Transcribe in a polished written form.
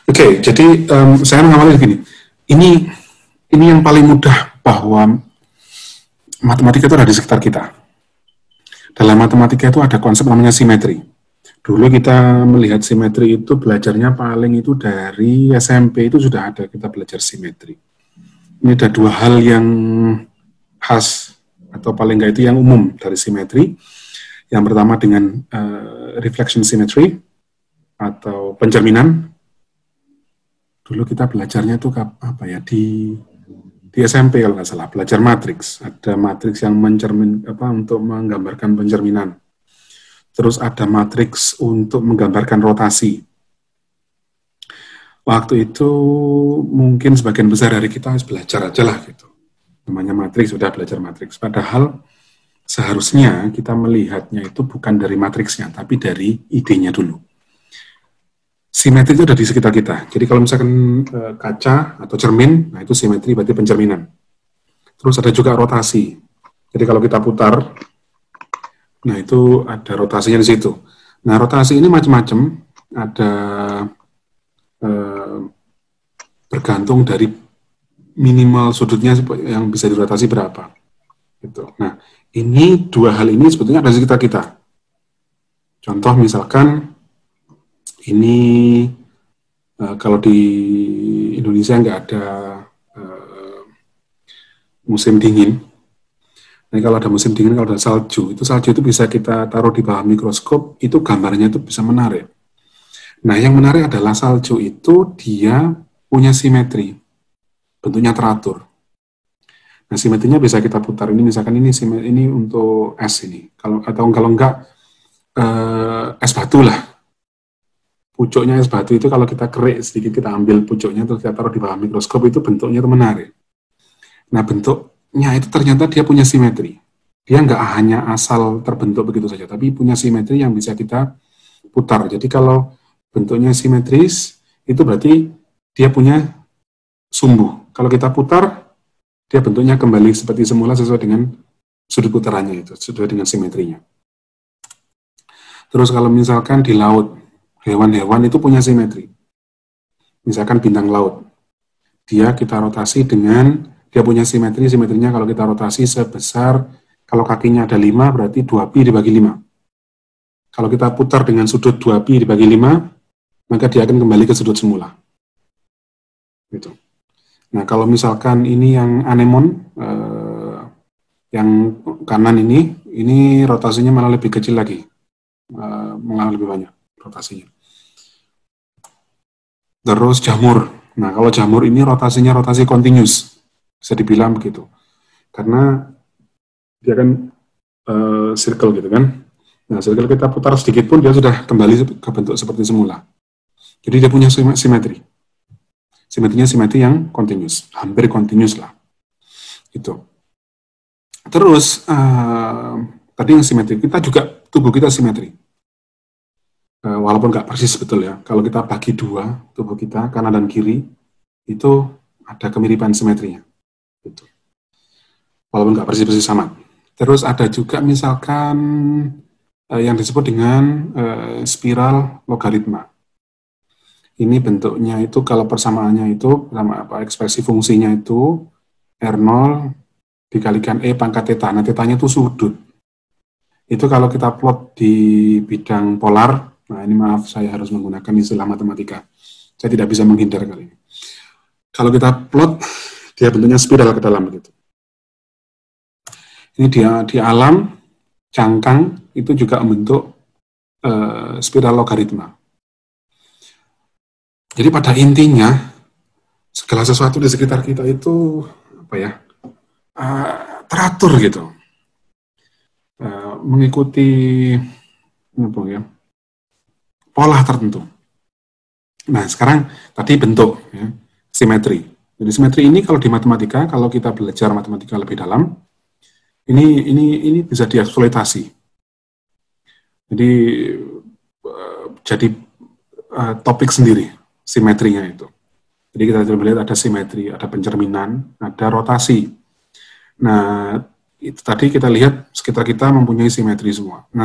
Oke, jadi saya mengawali begini. Ini yang paling mudah bahwa matematika itu ada di sekitar kita. Dalam matematika itu ada konsep namanya simetri. Dulu kita melihat simetri itu belajarnya paling itu dari SMP itu sudah ada kita belajar simetri. Ini ada dua hal yang khas atau paling nggak itu yang umum dari simetri. Yang pertama dengan reflection symmetry atau pencerminan. Dulu kita belajarnya itu apa ya di SMP kalau nggak salah, belajar matriks. Ada matriks yang untuk menggambarkan pencerminan. Terus ada matriks untuk menggambarkan rotasi. Waktu itu mungkin sebagian besar dari kita harus belajar aja lah gitu. Namanya matriks, sudah belajar matriks. Padahal seharusnya kita melihatnya itu bukan dari matriksnya, tapi dari idenya dulu. Simetri itu ada di sekitar kita. Jadi kalau misalkan kaca atau cermin, nah itu simetri berarti pencerminan. Terus ada juga rotasi. Jadi kalau kita putar, nah itu ada rotasinya di situ. Nah rotasi ini macam-macam, ada bergantung dari minimal sudutnya yang bisa dirotasi berapa. Gitu. Nah ini dua hal ini sebetulnya ada di sekitar kita. Contoh misalkan ini kalau di Indonesia nggak ada musim dingin. Nah, kalau ada musim dingin, kalau ada salju itu bisa kita taruh di bawah mikroskop, itu gambarnya itu bisa menarik. Nah, yang menarik adalah salju itu dia punya simetri, bentuknya teratur. Nah, simetrinya bisa kita putar. Ini misalkan ini untuk es ini, kalau enggak es batu lah. Pucuknya es batu itu kalau kita kerik sedikit, kita ambil pucuknya terus kita taruh di bawah mikroskop, itu bentuknya itu menarik. Nah, bentuknya itu ternyata dia punya simetri. Dia nggak hanya asal terbentuk begitu saja, tapi punya simetri yang bisa kita putar. Jadi kalau bentuknya simetris, itu berarti dia punya sumbu. Kalau kita putar, dia bentuknya kembali seperti semula sesuai dengan sudut putarannya itu, sesuai dengan simetrinya. Terus kalau misalkan di laut, hewan-hewan itu punya simetri. Misalkan bintang laut. Dia kita rotasi dia punya simetrinya kalau kita rotasi sebesar, kalau kakinya ada 5, berarti 2pi dibagi 5. Kalau kita putar dengan sudut 2pi dibagi 5, maka dia akan kembali ke sudut semula. Gitu. Nah, kalau misalkan ini yang anemon, yang kanan ini rotasinya malah lebih kecil lagi. Malah lebih banyak rotasinya. Terus jamur. Nah, kalau jamur ini rotasinya rotasi continuous, bisa dibilang begitu. Karena dia kan circle gitu kan. Nah, circle kita putar sedikit pun dia sudah kembali ke bentuk seperti semula. Jadi dia punya simetri. Simetrinya simetri yang continuous, hampir continuous lah. Itu. Terus tadi yang simetri, kita juga tubuh kita simetri. Walaupun nggak persis betul ya, kalau kita bagi dua tubuh kita, kanan dan kiri, itu ada kemiripan simetrinya. Gitu. Walaupun nggak persis sama. Terus ada juga misalkan yang disebut dengan spiral logaritma. Ini bentuknya itu kalau persamaannya itu, sama ekspresi fungsinya itu, R0 dikalikan E pangkat theta. Nah, theta-nya itu sudut. Itu kalau kita plot di bidang polar, nah ini maaf saya harus menggunakan istilah matematika. Saya tidak bisa menghindar kali ini. Kalau kita plot, dia bentuknya spiral ke dalam begitu. Ini dia di alam, cangkang itu juga membentuk spiral logaritma. Jadi pada intinya, segala sesuatu di sekitar kita itu teratur gitu. Mengikuti pola tertentu. Nah, sekarang tadi bentuk ya, simetri. Jadi simetri ini kalau di matematika, kalau kita belajar matematika lebih dalam, ini bisa dieksploitasi. Jadi topik sendiri simetrinya itu. Jadi kita melihat ada simetri, ada pencerminan, ada rotasi. Nah, itu tadi kita lihat sekitar kita mempunyai simetri semua. Nah,